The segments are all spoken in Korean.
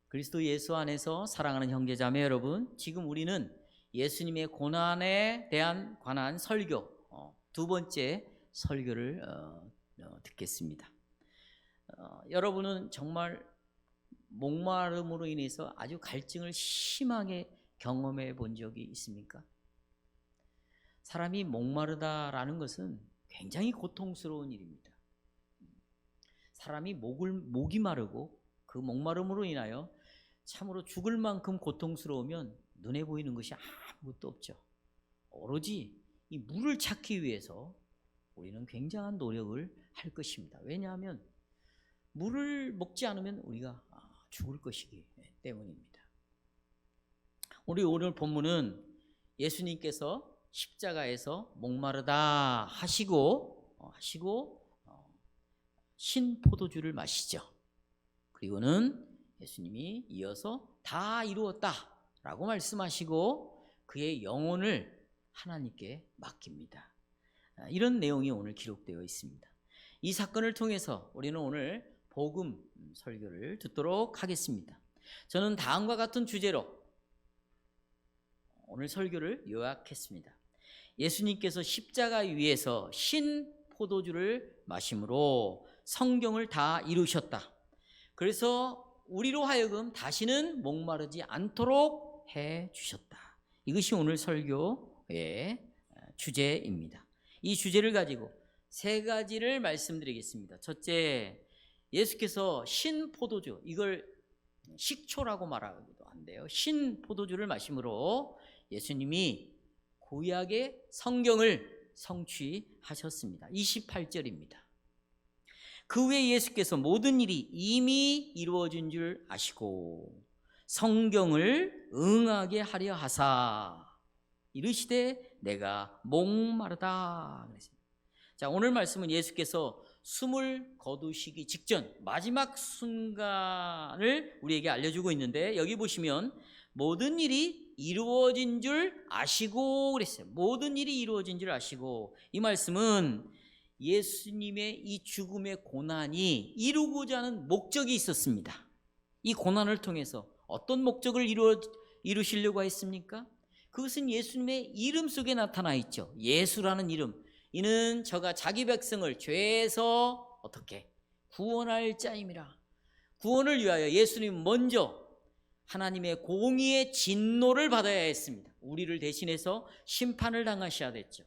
그리스도 예수 안에서 사랑하는 형제자매 여러분, 지금 우리는 예수님의 고난에 대한 관한 설교 두 번째 설교를 듣겠습니다. 여러분은 정말 목마름으로 인해서 아주 갈증을 심하게 경험해 본 적이 있습니까? 사람이 목마르다라는 것은 굉장히 고통스러운 일입니다. 사람이 목이 마르고 그 목마름으로 인하여 참으로 죽을 만큼 고통스러우면 눈에 보이는 것이 아무것도 없죠. 오로지 이 물을 찾기 위해서 우리는 굉장한 노력을 할 것입니다. 왜냐하면 물을 먹지 않으면 우리가 죽을 것이기 때문입니다. 우리 오늘 본문은 예수님께서 십자가에서 목마르다 하시고 신 포도주를 마시죠. 그리고는 예수님이 이어서 다 이루었다라고 말씀하시고 그의 영혼을 하나님께 맡깁니다. 이런 내용이 오늘 기록되어 있습니다. 이 사건을 통해서 우리는 오늘 복음 설교를 듣도록 하겠습니다. 저는 다음과 같은 주제로 오늘 설교를 요약했습니다. 예수님께서 십자가 위에서 신 포도주를 마심으로 성경을 다 이루셨다. 그래서 우리로 하여금 다시는 목마르지 않도록 해 주셨다. 이것이 오늘 설교의 주제입니다. 이 주제를 가지고 세 가지를 말씀드리겠습니다. 첫째, 예수께서 신 포도주, 이걸 식초라고 말하기도 한데요. 신 포도주를 마심으로 예수님이 구약의 성경을 성취하셨습니다. 28절입니다. 그 후에 예수께서 모든 일이 이미 이루어진 줄 아시고 성경을 응하게 하려 하사 이르시되 내가 목마르다 그랬습니다. 자, 오늘 말씀은 예수께서 숨을 거두시기 직전 마지막 순간을 우리에게 알려주고 있는데, 여기 보시면 모든 일이 이루어진 줄 아시고 그랬어요. 모든 일이 이루어진 줄 아시고, 이 말씀은 예수님의 이 죽음의 고난이 이루고자 하는 목적이 있었습니다. 이 고난을 통해서 어떤 목적을 이루시려고 했습니까? 그것은 예수님의 이름 속에 나타나 있죠. 예수라는 이름, 이는 저가 자기 백성을 죄에서 어떻게 구원할 자임이라. 구원을 위하여 예수님 먼저 하나님의 공의의 진노를 받아야 했습니다. 우리를 대신해서 심판을 당하셔야 됐죠.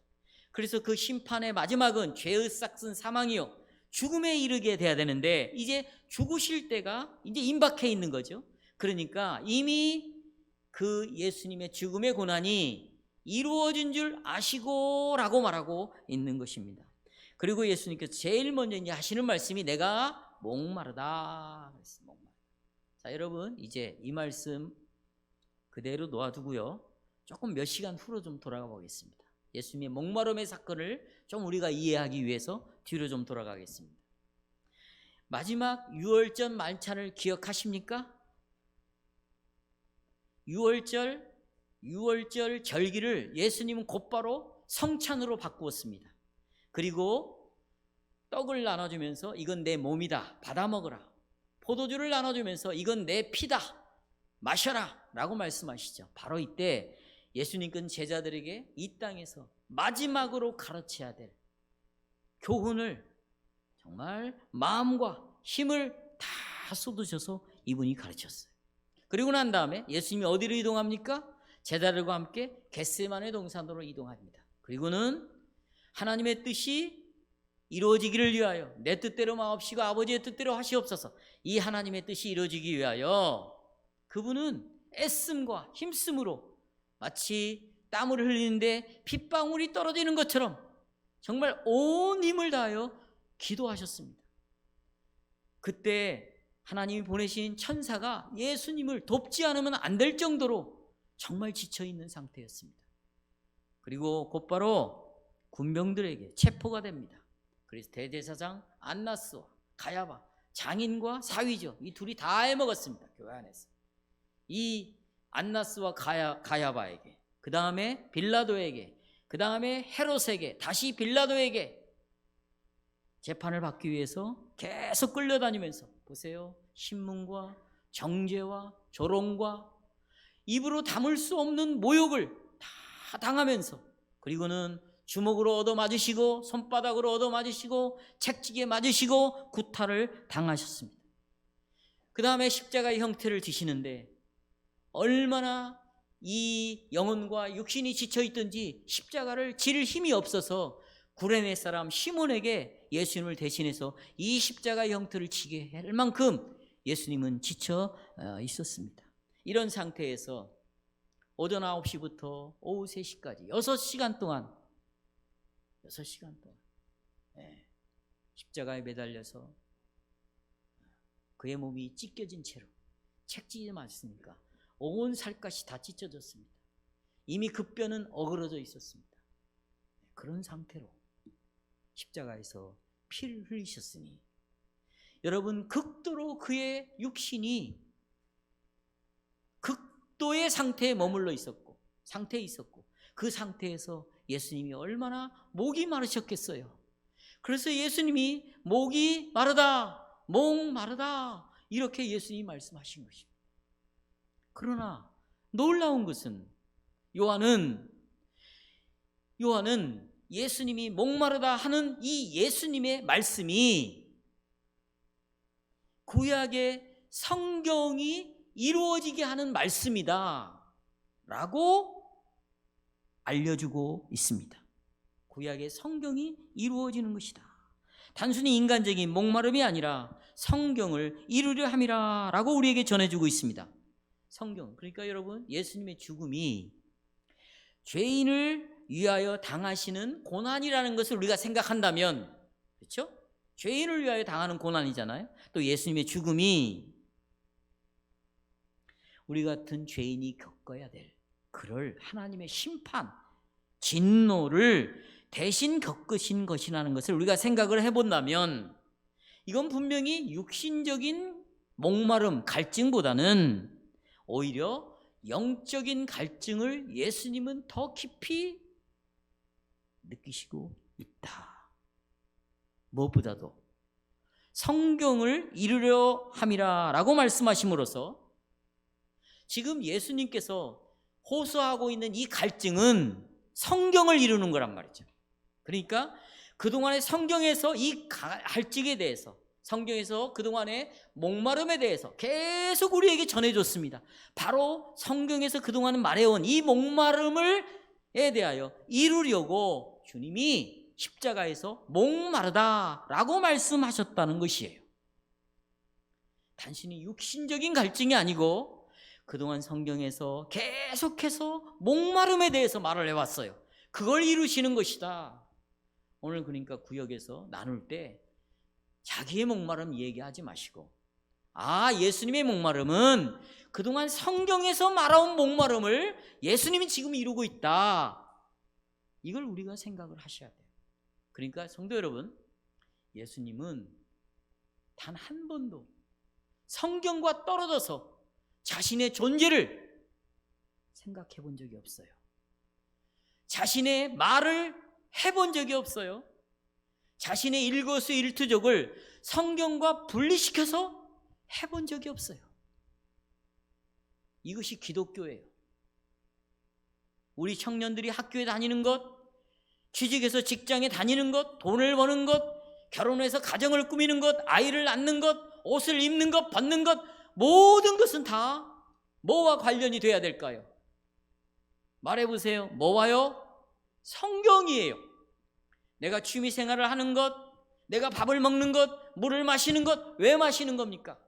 그래서 그 심판의 마지막은 죄의 싹슨 사망이요 죽음에 이르게 돼야 되는데, 이제 죽으실 때가 이제 임박해 있는 거죠. 그러니까 이미 그 예수님의 죽음의 고난이 이루어진 줄 아시고 라고 말하고 있는 것입니다. 그리고 예수님께서 제일 먼저 이제 하시는 말씀이 내가 목마르다. 자, 여러분 이제 이 말씀 그대로 놓아두고요, 조금 몇 시간 후로 좀 돌아가 보겠습니다. 예수님의 목마름의 사건을 좀 우리가 이해하기 위해서 뒤로 좀 돌아가겠습니다. 마지막 유월절 만찬을 기억하십니까? 유월절 절기를 예수님은 곧바로 성찬으로 바꾸었습니다. 그리고 떡을 나눠주면서 이건 내 몸이다, 받아 먹으라. 포도주를 나눠주면서 이건 내 피다, 마셔라 라고 말씀하시죠. 바로 이때 예수님께서는 제자들에게 이 땅에서 마지막으로 가르쳐야 될 교훈을 정말 마음과 힘을 다 쏟으셔서 이분이 가르쳤어요. 그리고 난 다음에 예수님이 어디로 이동합니까? 제자들과 함께 겟세마네 동산으로 이동합니다. 그리고는 하나님의 뜻이 이루어지기를 위하여 내 뜻대로 마옵시고 아버지의 뜻대로 하시옵소서, 이 하나님의 뜻이 이루어지기 위하여 그분은 애씀과 힘씀으로 마치 땀을 흘리는데 핏방울이 떨어지는 것처럼 정말 온 힘을 다하여 기도하셨습니다. 그때 하나님이 보내신 천사가 예수님을 돕지 않으면 안 될 정도로 정말 지쳐있는 상태였습니다. 그리고 곧바로 군병들에게 체포가 됩니다. 그래서 대제사장 안나스와 가야바, 장인과 사위죠, 이 둘이 다 해먹었습니다. 교회 안에서 이 안나스와 가야바에게, 그 다음에 빌라도에게, 그 다음에 헤롯에게, 다시 빌라도에게 재판을 받기 위해서 계속 끌려다니면서, 보세요, 신문과 정죄와 조롱과 입으로 담을 수 없는 모욕을 다 당하면서, 그리고는 주먹으로 얻어맞으시고 손바닥으로 얻어맞으시고 채찍에 맞으시고 구타를 당하셨습니다. 그 다음에 십자가의 형태를 지시는데 얼마나 이 영혼과 육신이 지쳐있든지 십자가를 질 힘이 없어서 구레네 사람 시몬에게 예수님을 대신해서 이 십자가의 형태를 지게 할 만큼 예수님은 지쳐 있었습니다. 이런 상태에서 오전 9시부터 오후 3시까지 6시간 동안 십자가에 매달려서 그의 몸이 찢겨진 채로, 채찍이 맞으니까 온 살갗이 다 찢어졌습니다. 이미 그 뼈는 어그러져 있었습니다. 그런 상태로 십자가에서 피를 흘리셨으니 여러분, 극도로 그의 육신이 극도의 상태에 머물러 있었고 그 상태에서 예수님이 얼마나 목이 마르셨겠어요. 그래서 예수님이 목이 마르다, 목 마르다 이렇게 예수님이 말씀하신 것입니다. 그러나 놀라운 것은 요한은 예수님이 목마르다 하는 이 예수님의 말씀이 구약의 성경이 이루어지게 하는 말씀이다 라고 알려주고 있습니다. 구약의 성경이 이루어지는 것이다. 단순히 인간적인 목마름이 아니라 성경을 이루려 함이라 라고 우리에게 전해주고 있습니다. 성경, 그러니까 여러분, 예수님의 죽음이 죄인을 위하여 당하시는 고난이라는 것을 우리가 생각한다면, 그렇죠? 죄인을 위하여 당하는 고난이잖아요. 또 예수님의 죽음이 우리 같은 죄인이 겪어야 될 그럴 하나님의 심판, 진노를 대신 겪으신 것이라는 것을 우리가 생각을 해본다면 이건 분명히 육신적인 목마름, 갈증보다는 오히려 영적인 갈증을 예수님은 더 깊이 느끼시고 있다. 무엇보다도 성경을 이루려 함이라 라고 말씀하심으로써 지금 예수님께서 호소하고 있는 이 갈증은 성경을 이루는 거란 말이죠. 그러니까 그동안의 성경에서 이 갈증에 대해서, 성경에서 그동안의 목마름에 대해서 계속 우리에게 전해줬습니다. 바로 성경에서 그동안 말해온 이 목마름에 대하여 이루려고 주님이 십자가에서 목마르다라고 말씀하셨다는 것이에요. 단순히 육신적인 갈증이 아니고 그동안 성경에서 계속해서 목마름에 대해서 말을 해왔어요. 그걸 이루시는 것이다. 오늘 그러니까 구역에서 나눌 때 자기의 목마름 얘기하지 마시고, 예수님의 목마름은 그동안 성경에서 말해온 목마름을 예수님이 지금 이루고 있다. 이걸 우리가 생각을 하셔야 돼요. 그러니까 성도 여러분, 예수님은 단 한 번도 성경과 떨어져서 자신의 존재를 생각해 본 적이 없어요. 자신의 말을 해본 적이 없어요. 자신의 일거수일투족을 성경과 분리시켜서 해본 적이 없어요. 이것이 기독교예요. 우리 청년들이 학교에 다니는 것, 취직해서 직장에 다니는 것, 돈을 버는 것, 결혼해서 가정을 꾸미는 것, 아이를 낳는 것, 옷을 입는 것, 벗는 것, 모든 것은 다 뭐와 관련이 돼야 될까요? 말해보세요. 뭐와요? 성경이에요. 내가 취미생활을 하는 것, 내가 밥을 먹는 것, 물을 마시는 것, 왜 마시는 겁니까?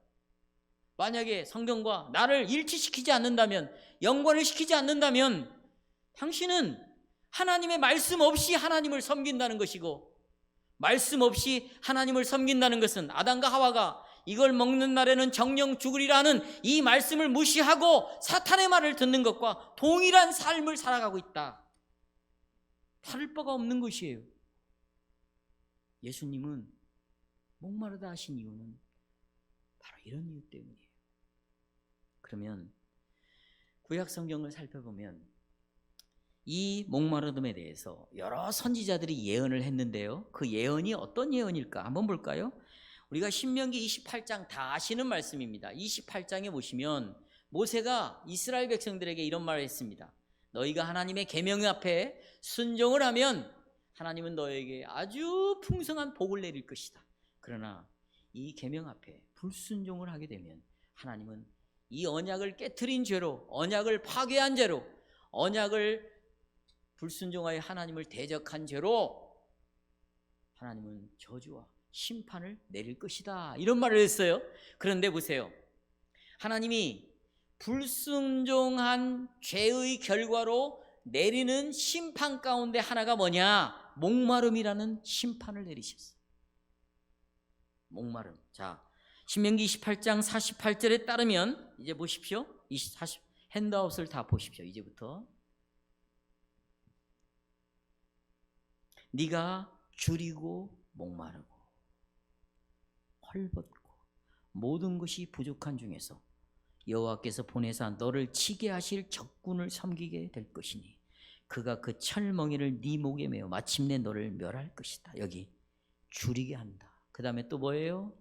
만약에 성경과 나를 일치시키지 않는다면, 연관을 시키지 않는다면 당신은 하나님의 말씀 없이 하나님을 섬긴다는 것이고, 말씀 없이 하나님을 섬긴다는 것은 아담과 하와가 이걸 먹는 날에는 정령 죽으리라는 이 말씀을 무시하고 사탄의 말을 듣는 것과 동일한 삶을 살아가고 있다. 다를 바가 없는 것이에요. 예수님은 목마르다 하신 이유는 바로 이런 이유 때문이에요. 그러면 구약 성경을 살펴보면 이 목마름에 대해서 여러 선지자들이 예언을 했는데요. 그 예언이 어떤 예언일까 한번 볼까요? 우리가 신명기 28장 다 아시는 말씀입니다. 28장에 보시면 모세가 이스라엘 백성들에게 이런 말을 했습니다. 너희가 하나님의 계명 앞에 순종을 하면 하나님은 너에게 아주 풍성한 복을 내릴 것이다. 그러나 이 계명 앞에 불순종을 하게 되면 하나님은 이 언약을 깨트린 죄로, 언약을 파괴한 죄로, 언약을 불순종하여 하나님을 대적한 죄로 하나님은 저주와 심판을 내릴 것이다. 이런 말을 했어요. 그런데 보세요. 하나님이 불순종한 죄의 결과로 내리는 심판 가운데 하나가 뭐냐? 목마름이라는 심판을 내리셨어요. 목마름. 자, 신명기 28장 48절에 따르면 이제 보십시오. 40 핸드아웃을 다 보십시오. 이제부터 네가 줄이고 목마르고 헐벗고 모든 것이 부족한 중에서 여호와께서 보내사 너를 치게 하실 적군을 섬기게 될 것이니 그가 그 철멍이를 네 목에 메어 마침내 너를 멸할 것이다. 여기 줄이게 한다. 그 다음에 또 뭐예요?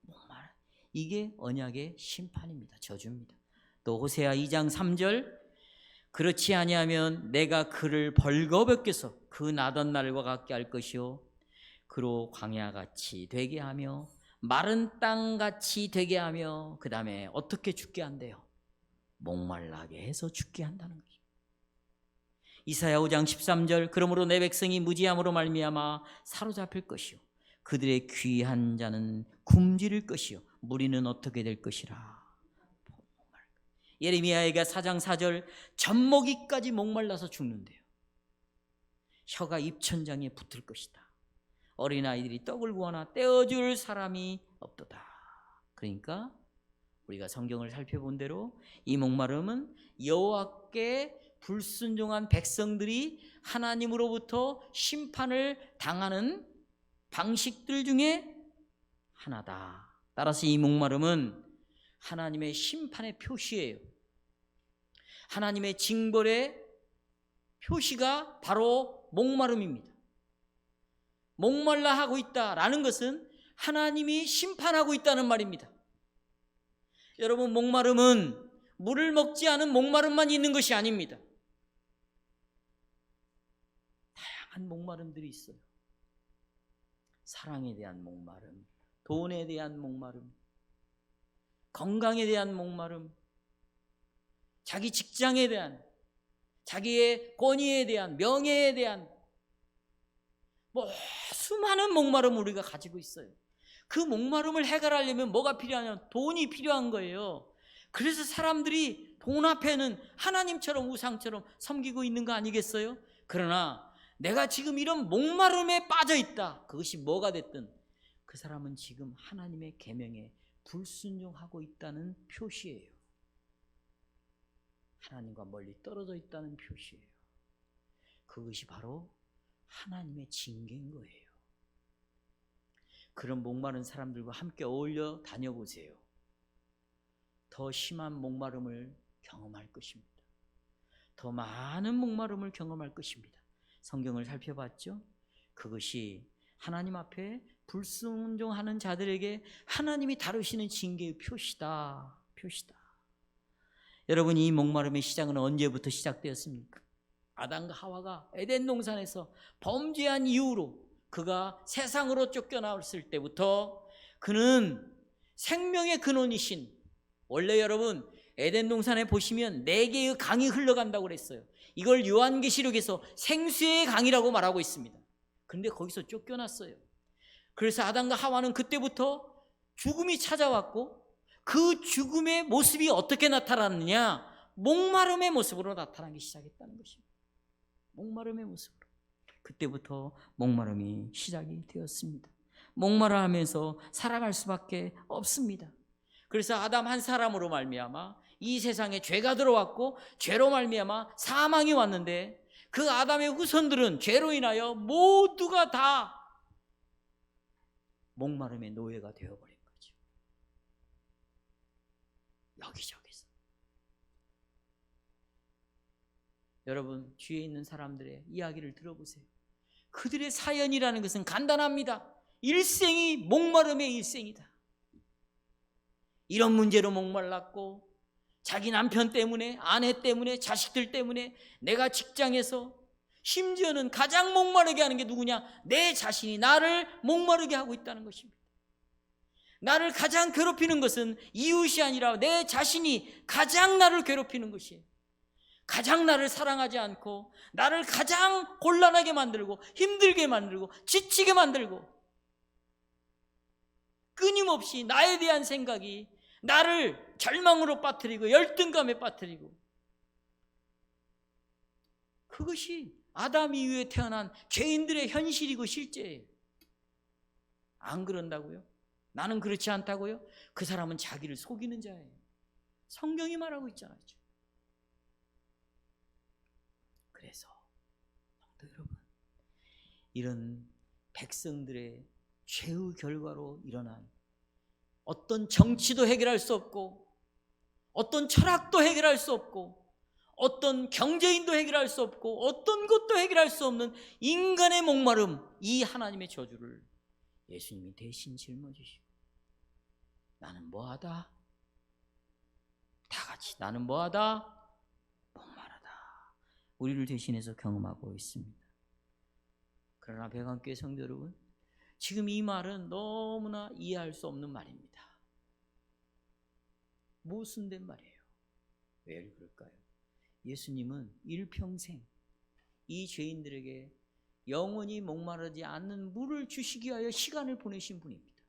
목마르. 이게 언약의 심판입니다. 저주입니다. 또 호세아 2장 3절 그렇지 아니하면 내가 그를 벌거벗겨서 그 나던 날과 같게 할 것이요 그로 광야같이 되게 하며 마른 땅같이 되게 하며 그 다음에 어떻게 죽게 한대요? 목말라게 해서 죽게 한다는 거죠. 이사야 5장 13절 그러므로 내 백성이 무지함으로 말미암아 사로잡힐 것이요 그들의 귀한 자는 굶주릴 것이요 무리는 어떻게 될 것이라. 예레미야에게 4장 4절 젖먹이까지 목말라서 죽는데요. 혀가 입천장에 붙을 것이다. 어린아이들이 떡을 구하나 떼어줄 사람이 없도다. 그러니까 우리가 성경을 살펴본 대로 이 목마름은 여호와께 불순종한 백성들이 하나님으로부터 심판을 당하는 방식들 중에 하나다. 따라서 이 목마름은 하나님의 심판의 표시예요. 하나님의 징벌의 표시가 바로 목마름입니다. 목말라 하고 있다라는 것은 하나님이 심판하고 있다는 말입니다. 여러분, 목마름은 물을 먹지 않은 목마름만 있는 것이 아닙니다. 다양한 목마름들이 있어요. 사랑에 대한 목마름, 돈에 대한 목마름, 건강에 대한 목마름, 자기 직장에 대한, 자기의 권위에 대한, 명예에 대한 수많은 목마름을 우리가 가지고 있어요. 그 목마름을 해결하려면 뭐가 필요하냐면 돈이 필요한 거예요. 그래서 사람들이 돈 앞에는 하나님처럼 우상처럼 섬기고 있는 거 아니겠어요? 그러나 내가 지금 이런 목마름에 빠져 있다. 그것이 뭐가 됐든 그 사람은 지금 하나님의 계명에 불순종하고 있다는 표시예요. 하나님과 멀리 떨어져 있다는 표시예요. 그것이 바로 하나님의 징계인 거예요. 그런 목마른 사람들과 함께 어울려 다녀보세요. 더 심한 목마름을 경험할 것입니다. 더 많은 목마름을 경험할 것입니다. 성경을 살펴봤죠? 그것이 하나님 앞에 불순종하는 자들에게 하나님이 다루시는 징계의 표시다. 여러분, 이 목마름의 시작은 언제부터 시작되었습니까? 아담과 하와가 에덴 동산에서 범죄한 이후로 그가 세상으로 쫓겨나왔을 때부터 그는 생명의 근원이신, 원래 여러분 에덴 동산에 보시면 4개의 강이 흘러간다고 그랬어요. 이걸 요한계시록에서 생수의 강이라고 말하고 있습니다. 그런데 거기서 쫓겨났어요. 그래서 아담과 하와는 그때부터 죽음이 찾아왔고 그 죽음의 모습이 어떻게 나타났느냐? 목마름의 모습으로 나타나기 시작했다는 것입니다. 목마름의 모습으로. 그때부터 목마름이 시작이 되었습니다. 목마르면서 살아갈 수밖에 없습니다. 그래서 아담 한 사람으로 말미암아 이 세상에 죄가 들어왔고 죄로 말미암아 사망이 왔는데 그 아담의 후손들은 죄로 인하여 모두가 다 목마름의 노예가 되어버린 거죠. 여기저기서. 여러분, 뒤에 있는 사람들의 이야기를 들어보세요. 그들의 사연이라는 것은 간단합니다. 일생이 목마름의 일생이다. 이런 문제로 목말랐고, 자기 남편 때문에, 아내 때문에, 자식들 때문에, 내가 직장에서, 심지어는 가장 목마르게 하는 게 누구냐? 내 자신이 나를 목마르게 하고 있다는 것입니다. 나를 가장 괴롭히는 것은 이웃이 아니라 내 자신이 가장 나를 괴롭히는 것이에요. 가장 나를 사랑하지 않고, 나를 가장 곤란하게 만들고, 힘들게 만들고, 지치게 만들고, 끊임없이 나에 대한 생각이 나를 절망으로 빠뜨리고 열등감에 빠뜨리고, 그것이 아담 이후에 태어난 죄인들의 현실이고 실제예요. 안 그런다고요? 나는 그렇지 않다고요? 그 사람은 자기를 속이는 자예요. 성경이 말하고 있잖아요. 그래서 성도 여러분, 이런 백성들의 죄의 결과로 일어난 어떤 정치도 해결할 수 없고, 어떤 철학도 해결할 수 없고, 어떤 경제인도 해결할 수 없고, 어떤 것도 해결할 수 없는 인간의 목마름, 이 하나님의 저주를 예수님이 대신 짊어지시고, 나는 뭐하다? 다 같이 나는 뭐하다? 목마르다. 우리를 대신해서 경험하고 있습니다. 그러나 백안교회 성도 여러분, 지금 이 말은 너무나 이해할 수 없는 말입니다. 모순된 말이에요. 왜 그럴까요? 예수님은 일평생 이 죄인들에게 영원히 목마르지 않는 물을 주시기 위하여 시간을 보내신 분입니다.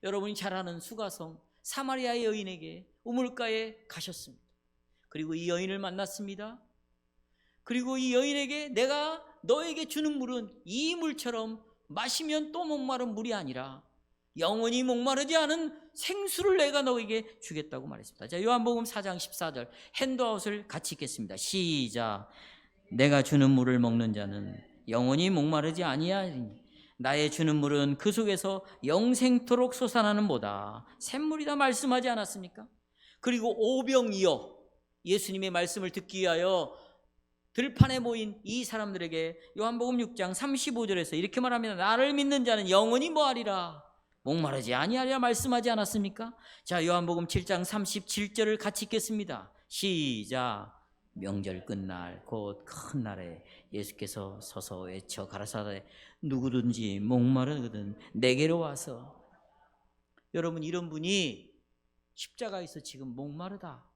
여러분이 잘 아는 수가성 사마리아의 여인에게 우물가에 가셨습니다. 그리고 이 여인을 만났습니다. 그리고 이 여인에게 내가 너에게 주는 물은 이 물처럼 마시면 또 목마른 물이 아니라 영원히 목마르지 않은 생수를 내가 너에게 주겠다고 말했습니다. 자, 요한복음 4장 14절 핸드아웃을 같이 읽겠습니다. 시작. 내가 주는 물을 먹는 자는 영원히 목마르지 아니하리니 나의 주는 물은 그 속에서 영생토록 솟아나는 보다 샘물이다 말씀하지 않았습니까? 그리고 오병이어 예수님의 말씀을 듣기 위하여 들판에 모인 이 사람들에게 요한복음 6장 35절에서 이렇게 말합니다. 나를 믿는 자는 영원히 뭐하리라? 목마르지 아니하리라 말씀하지 않았습니까? 자, 요한복음 7장 37절을 같이 읽겠습니다. 시작. 명절 끝날 곧 큰 날에 예수께서 서서 외쳐 가라사대 누구든지 목마르거든 내게로 와서. 여러분, 이런 분이 십자가에서 지금 목마르다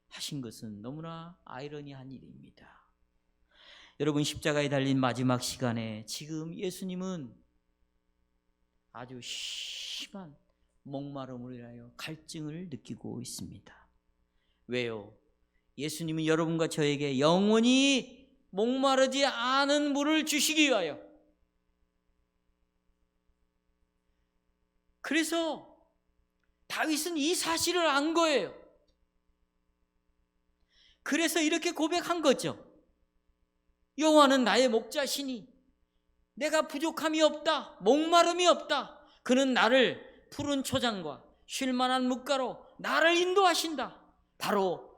하신 것은 너무나 아이러니한 일입니다. 여러분, 십자가에 달린 마지막 시간에 지금 예수님은 아주 심한 목마름을 인하여 갈증을 느끼고 있습니다. 왜요? 예수님은 여러분과 저에게 영원히 목마르지 않은 물을 주시기 위하여, 그래서 다윗은 이 사실을 안 거예요. 그래서 이렇게 고백한 거죠. 여호와는 나의 목자시니 내가 부족함이 없다, 목마름이 없다. 그는 나를 푸른 초장과 쉴만한 뭇가로 나를 인도하신다. 바로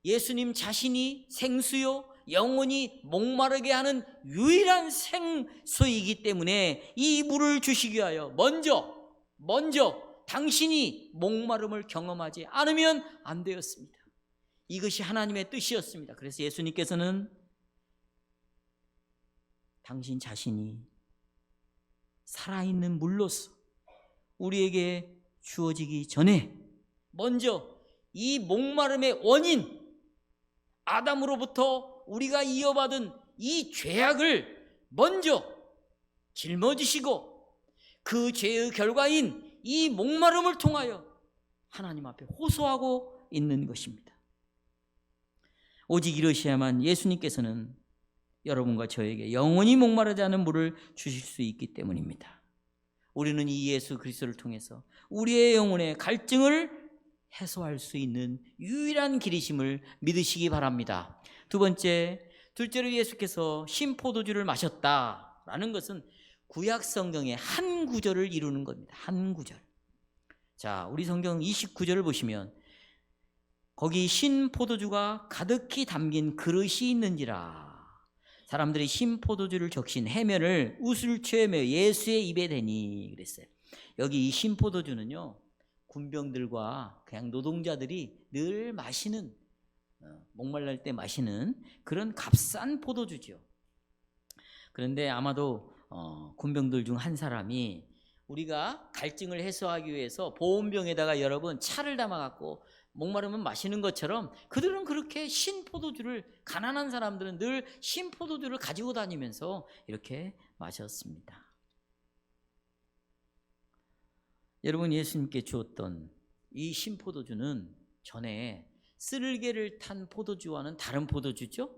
예수님 자신이 생수요 영원히 목마르게 하는 유일한 생수이기 때문에 이 물을 주시기 위하여 먼저 당신이 목마름을 경험하지 않으면 안 되었습니다. 이것이 하나님의 뜻이었습니다. 그래서 예수님께서는 당신 자신이 살아있는 물로서 우리에게 주어지기 전에 먼저 이 목마름의 원인, 아담으로부터 우리가 이어받은 이 죄악을 먼저 짊어지시고 그 죄의 결과인 이 목마름을 통하여 하나님 앞에 호소하고 있는 것입니다. 오직 이러셔야만 예수님께서는 여러분과 저에게 영원히 목마르지 않은 물을 주실 수 있기 때문입니다. 우리는 이 예수 그리스도를 통해서 우리의 영혼의 갈증을 해소할 수 있는 유일한 길이심을 믿으시기 바랍니다. 둘째로 예수께서 신포도주를 마셨다라는 것은 구약 성경의 한 구절을 이루는 겁니다. 한 구절. 자, 우리 성경 29절을 보시면 거기 신포도주가 가득히 담긴 그릇이 있는지라. 사람들이 신 포도주를 적신 해면을 웃을 취하며 예수의 입에 대니 그랬어요. 여기 이 신 포도주는요, 군병들과 그냥 노동자들이 늘 마시는, 목말랄 때 마시는 그런 값싼 포도주죠. 그런데 아마도 군병들 중 한 사람이 우리가 갈증을 해소하기 위해서 보온병에다가 여러분 차를 담아갖고 목마르면 마시는 것처럼 그들은 그렇게 신포도주를, 가난한 사람들은 늘 신포도주를 가지고 다니면서 이렇게 마셨습니다. 여러분, 예수님께 주었던 이 신포도주는 전에 쓸개를 탄 포도주와는 다른 포도주죠.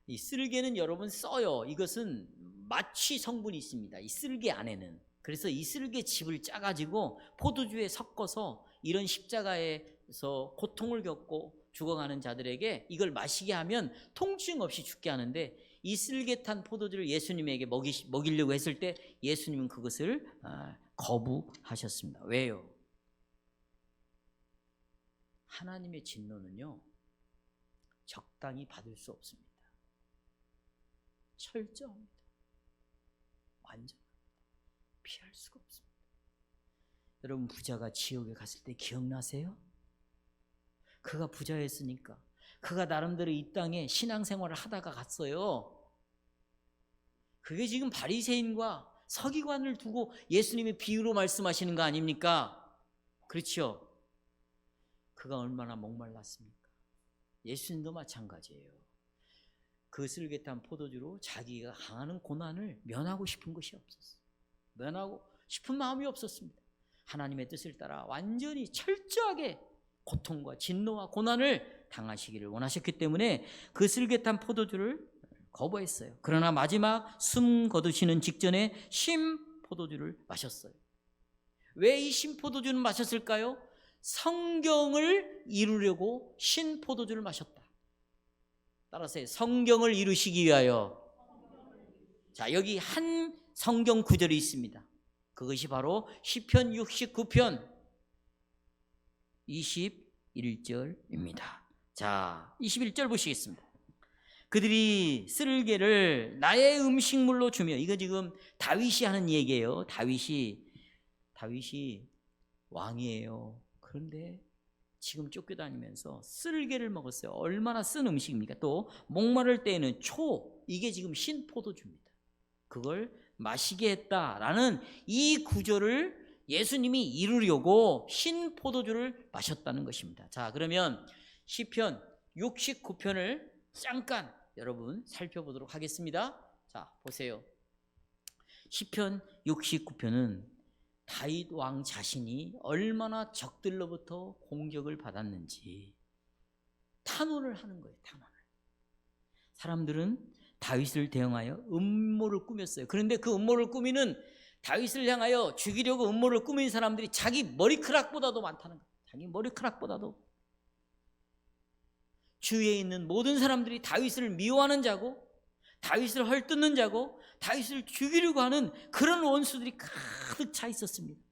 이 쓸개는 여러분 써요. 이것은 마취 성분이 있습니다, 이 쓸개 안에는. 그래서 이 쓸개 즙을 짜가지고 포도주에 섞어서 이런 십자가에서 고통을 겪고 죽어가는 자들에게 이걸 마시게 하면 통증 없이 죽게 하는데, 이 쓸개 탄 포도주를 예수님에게 먹이려고 했을 때 예수님은 그것을 거부하셨습니다. 왜요? 하나님의 진노는요, 적당히 받을 수 없습니다. 철저합니다. 완전 피할 수가 없습니다. 여러분, 부자가 지옥에 갔을 때 기억나세요? 그가 부자였으니까 그가 나름대로 이 땅에 신앙생활을 하다가 갔어요. 그게 지금 바리새인과 서기관을 두고 예수님이 비유로 말씀하시는 거 아닙니까? 그렇죠? 그가 얼마나 목말랐습니까? 예수님도 마찬가지예요. 그 쓸개 탄 포도주로 자기가 당하는 고난을 면하고 싶은 것이 없었어요. 면하고 싶은 마음이 없었습니다. 하나님의 뜻을 따라 완전히 철저하게 고통과 진노와 고난을 당하시기를 원하셨기 때문에 그 쓸개 탄 포도주를 거부했어요. 그러나 마지막 숨 거두시는 직전에 신 포도주를 마셨어요. 왜 이 신 포도주는 마셨을까요? 성경을 이루려고 신 포도주를 마셨다. 따라서 성경을 이루시기 위하여. 자, 여기 한 성경 구절이 있습니다. 그것이 바로 시편 69편 21절입니다. 자, 21절 보시겠습니다. 그들이 쓸개를 나의 음식물로 주며, 이거 지금 다윗이 하는 얘기예요. 다윗이 왕이에요. 그런데 지금 쫓겨다니면서 쓸개를 먹었어요. 얼마나 쓴 음식입니까? 또 목마를 때에는 이게 지금 신포도주입니다. 그걸 마시게 했다라는 이 구절을 예수님이 이루려고 신포도주를 마셨다는 것입니다. 자, 그러면 시편 69편을 잠깐 여러분 살펴보도록 하겠습니다. 자, 보세요. 시편 69편은 다윗 왕 자신이 얼마나 적들로부터 공격을 받았는지 탄원을 하는 거예요. 탄원을. 사람들은 다윗을 대응하여 음모를 꾸몄어요. 그런데 그 음모를 꾸미는, 다윗을 향하여 죽이려고 음모를 꾸민 사람들이 자기 머리카락보다도 많다는 거예요. 자기 머리카락보다도. 주위에 있는 모든 사람들이 다윗을 미워하는 자고, 다윗을 헐뜯는 자고, 다윗을 죽이려고 하는 그런 원수들이 가득 차 있었습니다.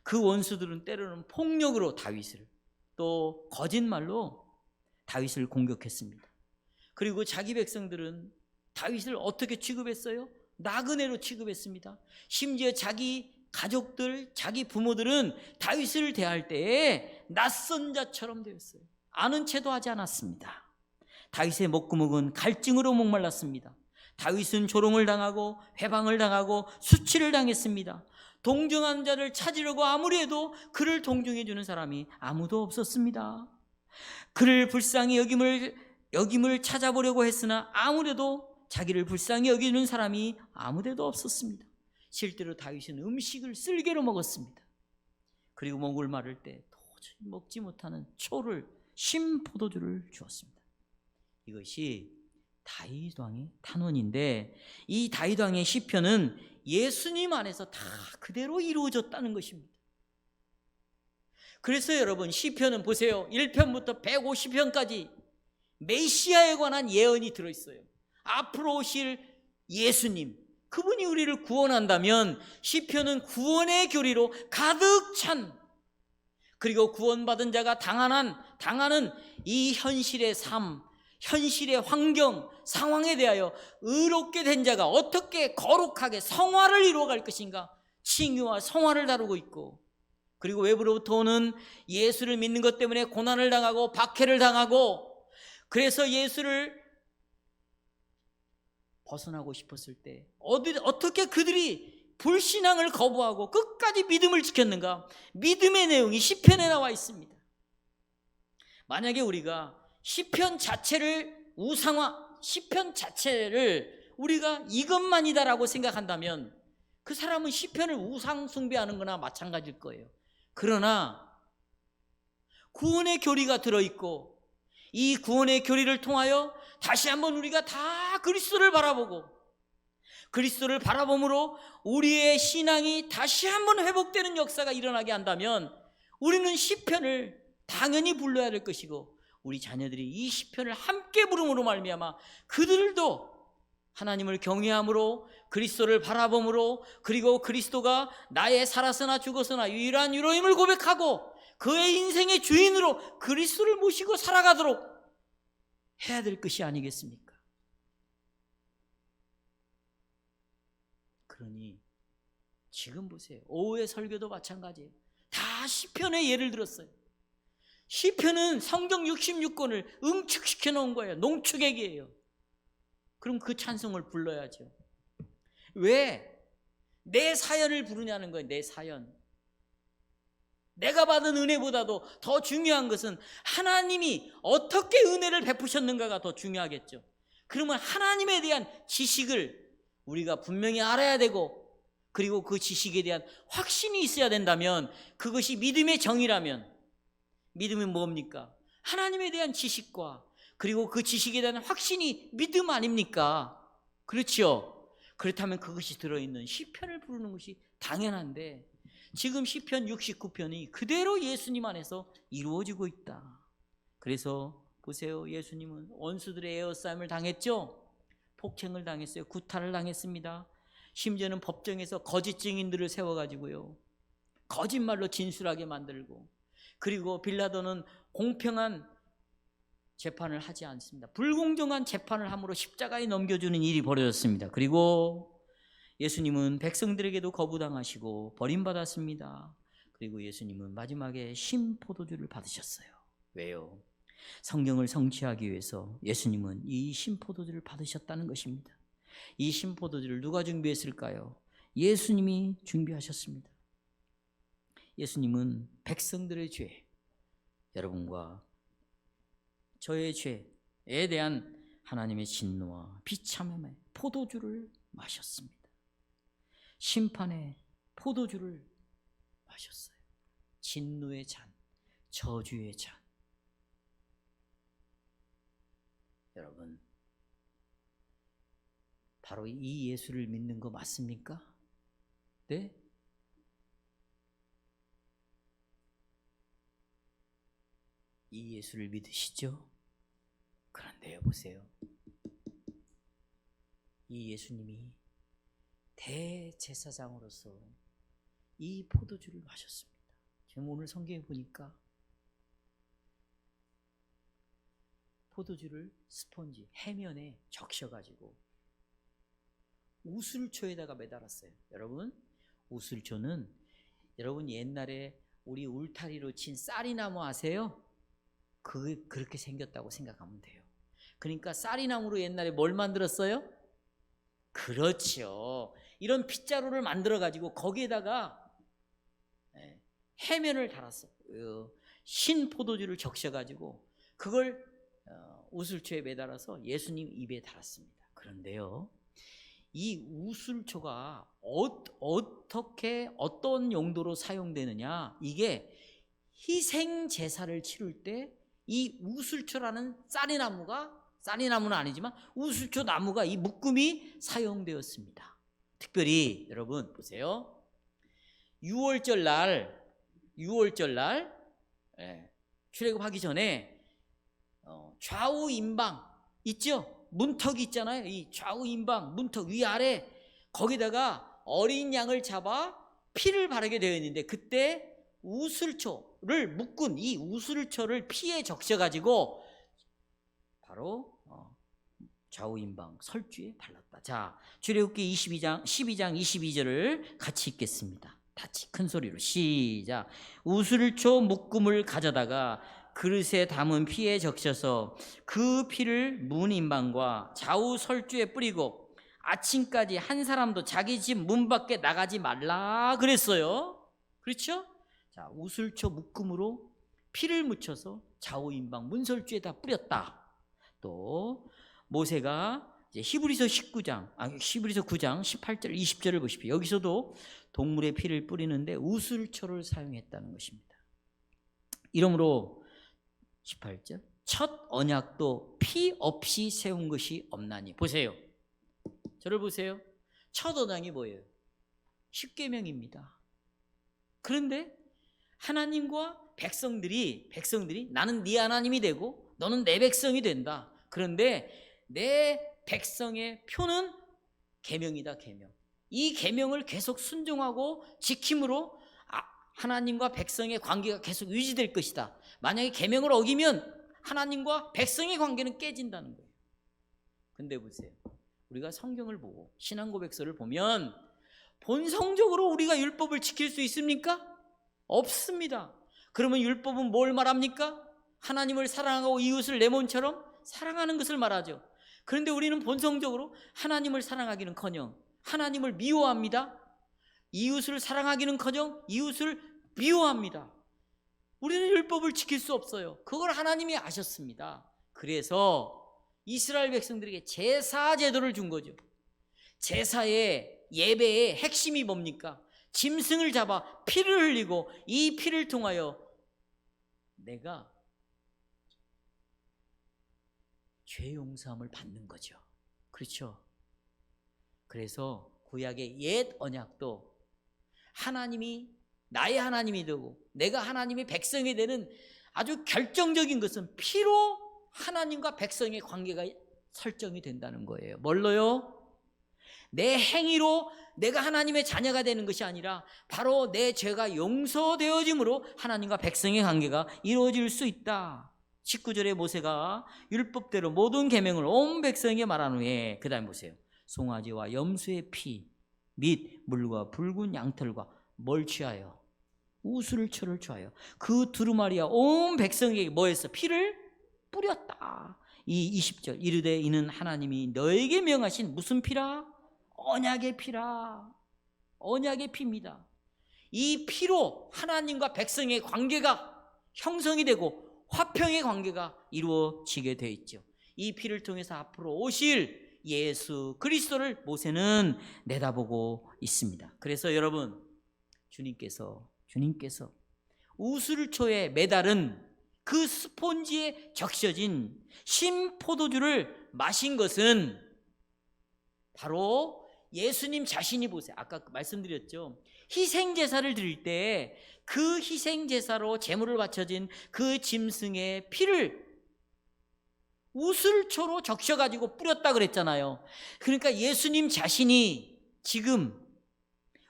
그 원수들은 때로는 폭력으로 다윗을, 또 거짓말로 다윗을 공격했습니다. 그리고 자기 백성들은 다윗을 어떻게 취급했어요? 나그네로 취급했습니다. 심지어 자기 가족들, 자기 부모들은 다윗을 대할 때에 낯선 자처럼 되었어요. 아는 채도 하지 않았습니다. 다윗의 목구멍은 갈증으로 목말랐습니다. 다윗은 조롱을 당하고 회방을 당하고 수치를 당했습니다. 동정한 자를 찾으려고 아무리 해도 그를 동정해 주는 사람이 아무도 없었습니다. 그를 불쌍히 여김을 찾아보려고 했으나 아무래도 자기를 불쌍히 여기는 사람이 아무데도 없었습니다. 실제로 다윗은 음식을 쓸개로 먹었습니다. 그리고 목을 마를 때 도저히 먹지 못하는 신포도주를 주었습니다. 이것이 다윗 왕의 탄원인데, 이 다윗 왕의 시편은 예수님 안에서 다 그대로 이루어졌다는 것입니다. 그래서 여러분, 시편은 보세요. 1편부터 150편까지 메시아에 관한 예언이 들어있어요. 앞으로 오실 예수님, 그분이 우리를 구원한다면 시편은 구원의 교리로 가득 찬, 그리고 구원받은 자가 당하는 이 현실의 삶, 현실의 환경, 상황에 대하여 의롭게 된 자가 어떻게 거룩하게 성화를 이루어갈 것인가, 칭의와 성화를 다루고 있고, 그리고 외부로부터 오는 예수를 믿는 것 때문에 고난을 당하고 박해를 당하고, 그래서 예수를 벗어나고 싶었을 때 어떻게 그들이 불신앙을 거부하고 끝까지 믿음을 지켰는가? 믿음의 내용이 시편에 나와 있습니다. 만약에 우리가 시편 자체를 시편 자체를 우리가 이것만이다라고 생각한다면 그 사람은 시편을 우상 숭배하는 거나 마찬가지일 거예요. 그러나 구원의 교리가 들어있고, 이 구원의 교리를 통하여 다시 한번 우리가 다 그리스도를 바라보고, 그리스도를 바라봄으로 우리의 신앙이 다시 한번 회복되는 역사가 일어나게 한다면 우리는 시편을 당연히 불러야 될 것이고, 우리 자녀들이 이 시편을 함께 부름으로 말미암아 그들도 하나님을 경외함으로, 그리스도를 바라봄으로, 그리고 그리스도가 나의 살았으나 죽었으나 유일한 유로임을 고백하고 그의 인생의 주인으로 그리스도를 모시고 살아가도록 해야 될 것이 아니겠습니까? 그러니 지금 보세요. 오후의 설교도 마찬가지예요. 다 시편의 예를 들었어요. 시편은 성경 66권을 응축시켜 놓은 거예요. 농축액이에요. 그럼 그 찬송을 불러야죠. 왜? 내 사연을 부르냐는 거예요. 내 사연. 내가 받은 은혜보다도 더 중요한 것은 하나님이 어떻게 은혜를 베푸셨는가가 더 중요하겠죠. 그러면 하나님에 대한 지식을 우리가 분명히 알아야 되고, 그리고 그 지식에 대한 확신이 있어야 된다면, 그것이 믿음의 정의라면, 믿음은 뭡니까? 하나님에 대한 지식과 그리고 그 지식에 대한 확신이 믿음 아닙니까? 그렇죠? 그렇다면 그것이 들어있는 시편을 부르는 것이 당연한데, 지금 시편 69편이 그대로 예수님 안에서 이루어지고 있다. 그래서 보세요. 예수님은 원수들의 에워싸임을 당했죠. 폭행을 당했어요. 구타를 당했습니다. 심지어는 법정에서 거짓 증인들을 세워가지고요, 거짓말로 진술하게 만들고, 그리고 빌라도는 공평한 재판을 하지 않습니다. 불공정한 재판을 함으로 십자가에 넘겨주는 일이 벌어졌습니다. 그리고 예수님은 백성들에게도 거부당하시고 버림받았습니다. 그리고 예수님은 마지막에 신포도주를 받으셨어요. 왜요? 성경을 성취하기 위해서 예수님은 이 신포도주를 받으셨다는 것입니다. 이 신포도주를 누가 준비했을까요? 예수님이 준비하셨습니다. 예수님은 백성들의 죄, 여러분과 저의 죄에 대한 하나님의 진노와 비참함의 포도주를 마셨습니다. 심판의 포도주를 마셨어요. 진노의 잔, 저주의 잔. 여러분, 바로 이 예수를 믿는 거 맞습니까? 네? 이 예수를 믿으시죠? 그런데요, 보세요. 이 예수님이 대제사장으로서 이 포도주를 마셨습니다. 지금 오늘 성경에 보니까 포도주를 스펀지, 해면에 적셔가지고 우슬초에다가 매달았어요. 여러분, 우슬초는 여러분 옛날에 우리 울타리로 친 쌀이나무 아세요? 그렇게 생겼다고 생각하면 돼요. 그러니까 쌀이나무로 옛날에 뭘 만들었어요? 그렇죠. 이런 빗자루를 만들어가지고 거기에다가 해면을 달았어요. 신 포도주를 적셔가지고 그걸 우슬초에 매달아서 예수님 입에 달았습니다. 그런데요, 이 우슬초가 어떻게 어떤 용도로 사용되느냐, 이게 희생 제사를 치를 때 이 우슬초라는 쌀이나무는 아니지만 우슬초 나무가, 이 묶음이 사용되었습니다. 특별히 여러분 보세요. 6월절 날 출애굽하기 전에 좌우 임방 있죠? 문턱이 있잖아요. 이 좌우 임방 문턱 위아래 거기다가 어린 양을 잡아 피를 바르게 되어 있는데, 그때 우슬초를 묶은 이 우슬초를 피에 적셔가지고 바로 좌우임방 설주에 발랐다. 자, 출애굽기 12장 22절을 같이 읽겠습니다. 같이 큰 소리로 시작. 우슬초 묶음을 가져다가 그릇에 담은 피에 적셔서 그 피를 문 임방과 좌우 설주에 뿌리고 아침까지 한 사람도 자기 집 문 밖에 나가지 말라 그랬어요. 그렇죠? 자, 우슬초 묶음으로 피를 묻혀서 좌우 임방 문설주에다 뿌렸다. 또 모세가 이제 히브리서 9장 18절 20절을 보십시오. 여기서도 동물의 피를 뿌리는데 우슬초를 사용했다는 것입니다. 이러므로 18절 첫 언약도 피 없이 세운 것이 없나니. 보세요. 저를 보세요. 첫 언약이 뭐예요? 십계명입니다. 그런데 하나님과 백성들이 나는 네 하나님이 되고 너는 내 백성이 된다. 그런데 내 백성의 표는 계명이다. 계명. 이 계명을 계속 순종하고 지킴으로 하나님과 백성의 관계가 계속 유지될 것이다. 만약에 계명을 어기면 하나님과 백성의 관계는 깨진다는 거예요. 근데 보세요. 우리가 성경을 보고 신앙고백서를 보면 본성적으로 우리가 율법을 지킬 수 있습니까? 없습니다. 그러면 율법은 뭘 말합니까? 하나님을 사랑하고 이웃을 내 몸처럼 사랑하는 것을 말하죠. 그런데 우리는 본성적으로 하나님을 사랑하기는커녕 하나님을 미워합니다. 이웃을 사랑하기는커녕 이웃을 미워합니다. 우리는 율법을 지킬 수 없어요. 그걸 하나님이 아셨습니다. 그래서 이스라엘 백성들에게 제사 제도를 준 거죠. 제사의 예배의 핵심이 뭡니까? 짐승을 잡아 피를 흘리고 이 피를 통하여 내가 죄 용서함을 받는 거죠. 그렇죠? 그래서 구약의 옛 언약도 하나님이 나의 하나님이 되고 내가 하나님의 백성이 되는 아주 결정적인 것은 피로 하나님과 백성의 관계가 설정이 된다는 거예요. 뭘로요? 내 행위로 내가 하나님의 자녀가 되는 것이 아니라 바로 내 죄가 용서되어짐으로 하나님과 백성의 관계가 이루어질 수 있다. 19절에 모세가 율법대로 모든 계명을 온 백성에게 말한 후에 그 다음에 보세요. 송아지와 염소의 피 및 물과 붉은 양털과 뭘 취하여? 우슬초를 취하여 그 두루마리와 온 백성에게 뭐 했어? 피를 뿌렸다. 이 20절 이르되 이는 하나님이 너에게 명하신 무슨 피라? 언약의 피라. 언약의 피입니다. 이 피로 하나님과 백성의 관계가 형성이 되고 화평의 관계가 이루어지게 되어 있죠. 이 피를 통해서 앞으로 오실 예수 그리스도를 모세는 내다보고 있습니다. 그래서 여러분 주님께서 우슬초에 매달은 그 스폰지에 적셔진 신포도주를 마신 것은 바로 예수님 자신이 보세요. 아까 말씀드렸죠. 희생제사를 드릴 때 그 희생제사로 제물을 바쳐진 그 짐승의 피를 우슬초로 적셔가지고 뿌렸다 그랬잖아요. 그러니까 예수님 자신이 지금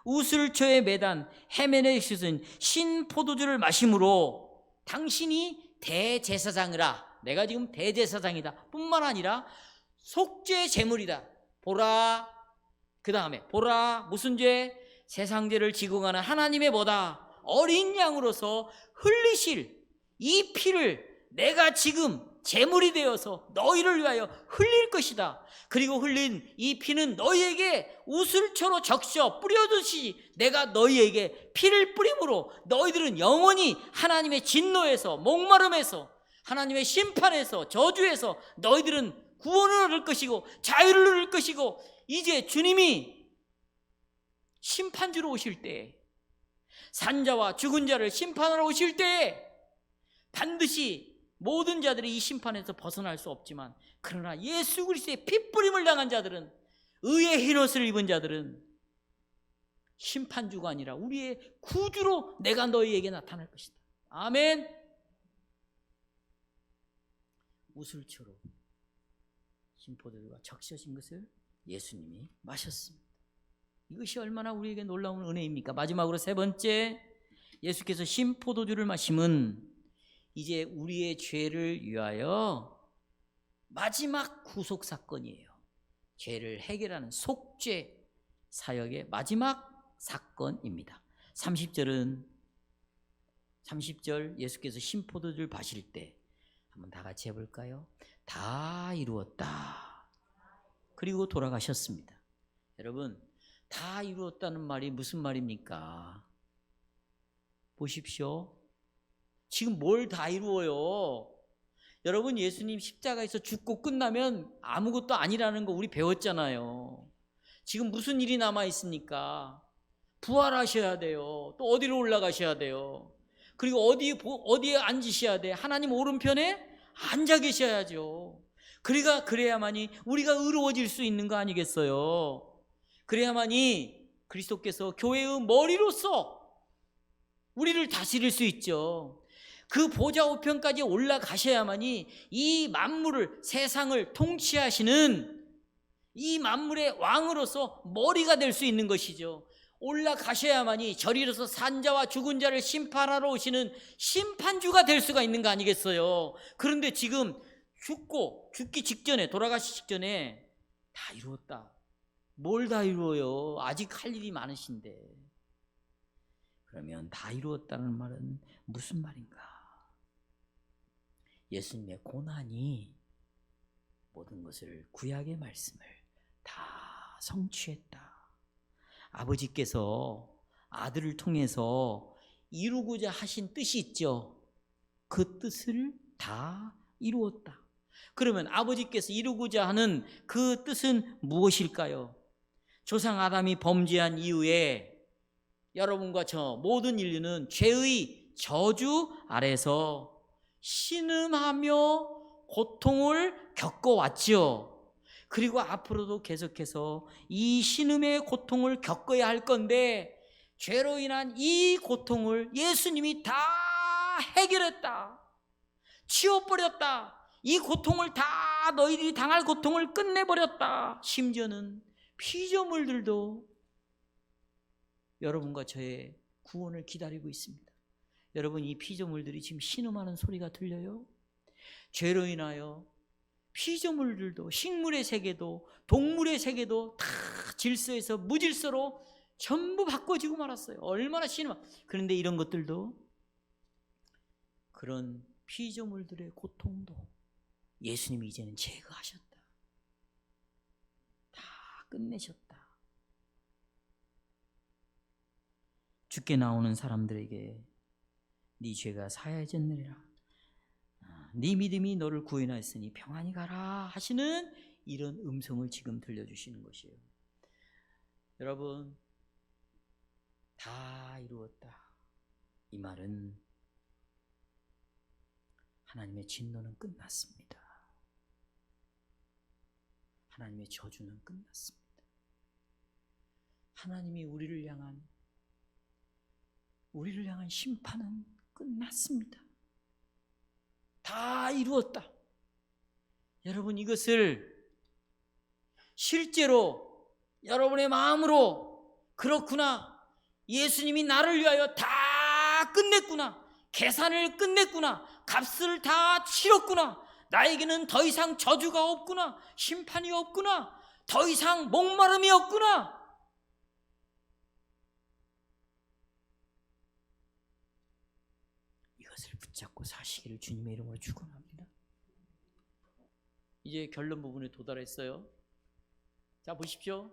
우슬초에 매단 해면에 씻은 신포도주를 마심으로 당신이 대제사장이라, 내가 지금 대제사장이다 뿐만 아니라 속죄 제물이다. 보라, 그 다음에 보라, 무슨 죄? 세상 죄를 지고 가는 하나님의 뭐다? 어린 양으로서 흘리실 이 피를 내가 지금 제물이 되어서 너희를 위하여 흘릴 것이다. 그리고 흘린 이 피는 너희에게 우슬초로 적셔 뿌려듯이 내가 너희에게 피를 뿌림으로 너희들은 영원히 하나님의 진노에서, 목마름에서, 하나님의 심판에서, 저주에서 너희들은 구원을 얻을 것이고 자유를 얻을 것이고, 이제 주님이 심판주로 오실 때, 산자와 죽은 자를 심판하러 오실 때 반드시 모든 자들이 이 심판에서 벗어날 수 없지만, 그러나 예수 그리스도의 핏부림을 당한 자들은, 의의 흰옷을 입은 자들은 심판주가 아니라 우리의 구주로 내가 너희에게 나타날 것이다. 아멘. 우슬초로 신포도주가 적셔진 것을 예수님이 마셨습니다. 이것이 얼마나 우리에게 놀라운 은혜입니까? 마지막으로 세 번째, 예수께서 신포도주를 마심은 이제 우리의 죄를 위하여 마지막 구속 사건이에요. 죄를 해결하는 속죄 사역의 마지막 사건입니다. 30절 예수께서 신포도주를 마실 때 한번 다 같이 해볼까요? 다 이루었다. 그리고 돌아가셨습니다. 여러분, 다 이루었다는 말이 무슨 말입니까? 보십시오. 지금 뭘 다 이루어요? 여러분, 예수님 십자가에서 죽고 끝나면 아무것도 아니라는 거 우리 배웠잖아요. 지금 무슨 일이 남아 있습니까? 부활하셔야 돼요. 또 어디로 올라가셔야 돼요? 그리고 어디에 앉으셔야 돼? 하나님 오른편에 앉아 계셔야죠. 그래야만이 우리가 의로워질 수 있는 거 아니겠어요? 그래야만이 그리스도께서 교회의 머리로서 우리를 다스릴 수 있죠. 그 보좌 우편까지 올라가셔야만이 이 만물을, 세상을 통치하시는 이 만물의 왕으로서 머리가 될 수 있는 것이죠. 올라가셔야만이 저리로서 산자와 죽은 자를 심판하러 오시는 심판주가 될 수가 있는 거 아니겠어요? 그런데 지금 죽기 직전에, 돌아가시 직전에 다 이루었다. 뭘 다 이루어요? 아직 할 일이 많으신데. 그러면 다 이루었다는 말은 무슨 말인가? 예수님의 고난이 모든 것을, 구약의 말씀을 다 성취했다. 아버지께서 아들을 통해서 이루고자 하신 뜻이 있죠. 그 뜻을 다 이루었다. 그러면 아버지께서 이루고자 하는 그 뜻은 무엇일까요? 조상 아담이 범죄한 이후에 여러분과 저 모든 인류는 죄의 저주 아래서 신음하며 고통을 겪어왔죠. 그리고 앞으로도 계속해서 이 신음의 고통을 겪어야 할 건데, 죄로 인한 이 고통을 예수님이 다 해결했다. 치워버렸다. 이 고통을 다, 너희들이 당할 고통을 끝내버렸다. 심지어는 피조물들도 여러분과 저의 구원을 기다리고 있습니다. 여러분, 이 피조물들이 지금 신음하는 소리가 들려요? 죄로 인하여 피조물들도, 식물의 세계도, 동물의 세계도 다 질서에서 무질서로 전부 바꿔지고 말았어요. 얼마나 신음. 그런데 이런 것들도, 그런 피조물들의 고통도 예수님이 이제는 제거하셨다. 다 끝내셨다. 죽게 나오는 사람들에게 네 죄가 사해졌느니라, 네 믿음이 너를 구원하였으니 평안히 가라 하시는 이런 음성을 지금 들려주시는 것이에요. 여러분, 다 이루었다. 이 말은 하나님의 진노는 끝났습니다. 하나님의 저주는 끝났습니다. 하나님이 우리를 향한 심판은 끝났습니다. 다 이루었다. 여러분, 이것을 실제로 여러분의 마음으로, 그렇구나, 예수님이 나를 위하여 다 끝냈구나, 계산을 끝냈구나, 값을 다 치렀구나, 나에게는 더 이상 저주가 없구나, 심판이 없구나, 더 이상 목마름이 없구나, 이것을 붙잡고 사시기를 주님의 이름으로 축원합니다. 이제 결론 부분에 도달했어요. 자, 보십시오.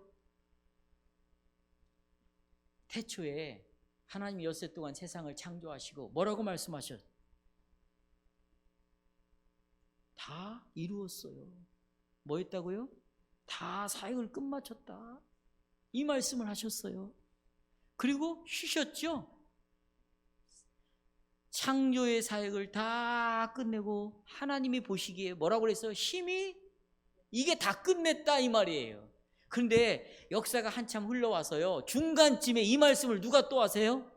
태초에 하나님이 엿새 동안 세상을 창조하시고 뭐라고 말씀하셨? 다 이루었어요. 뭐 했다고요? 다 사역을 끝마쳤다. 이 말씀을 하셨어요. 그리고 쉬셨죠? 창조의 사역을 다 끝내고 하나님이 보시기에 뭐라고 그랬어요? 심히 이게 다 끝냈다, 이 말이에요. 그런데 역사가 한참 흘러와서요, 중간쯤에 이 말씀을 누가 또 하세요?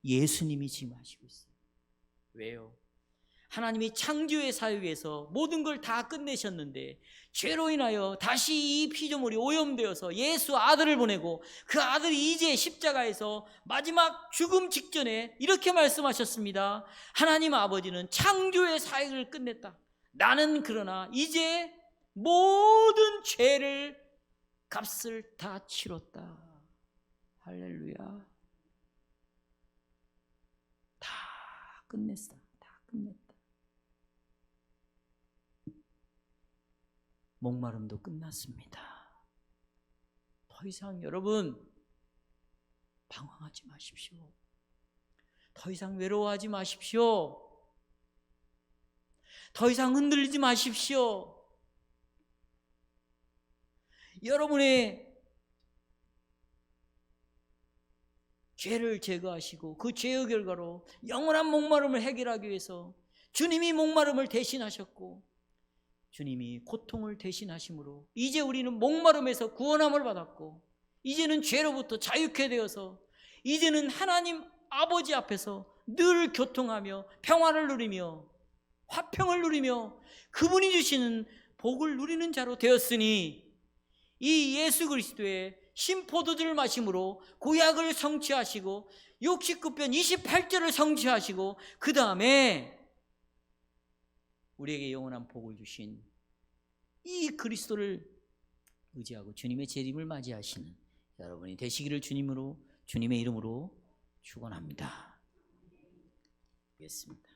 예수님이 지금 하시고 있어요. 왜요? 하나님이 창조의 사역에서 모든 걸 다 끝내셨는데 죄로 인하여 다시 이 피조물이 오염되어서 예수 아들을 보내고, 그 아들이 이제 십자가에서 마지막 죽음 직전에 이렇게 말씀하셨습니다. 하나님 아버지는 창조의 사역을 끝냈다. 나는 그러나 이제 모든 죄를 값을 다 치렀다. 할렐루야. 다 끝냈어. 다 끝냈다. 목마름도 끝났습니다. 더 이상 여러분 방황하지 마십시오. 더 이상 외로워하지 마십시오. 더 이상 흔들리지 마십시오. 여러분의 죄를 제거하시고 그 죄의 결과로 영원한 목마름을 해결하기 위해서 주님이 목마름을 대신하셨고 주님이 고통을 대신하심으로 이제 우리는 목마름에서 구원함을 받았고 이제는 죄로부터 자유케 되어서 이제는 하나님 아버지 앞에서 늘 교통하며 평화를 누리며 화평을 누리며 그분이 주시는 복을 누리는 자로 되었으니 이 예수 그리스도의 신포도주를 마심으로 구약을 성취하시고 69편 28절을 성취하시고 그 다음에 우리에게 영원한 복을 주신 이 그리스도를 의지하고 주님의 재림을 맞이하시는 여러분이 되시기를 주님의 이름으로 축원합니다. 알겠습니다.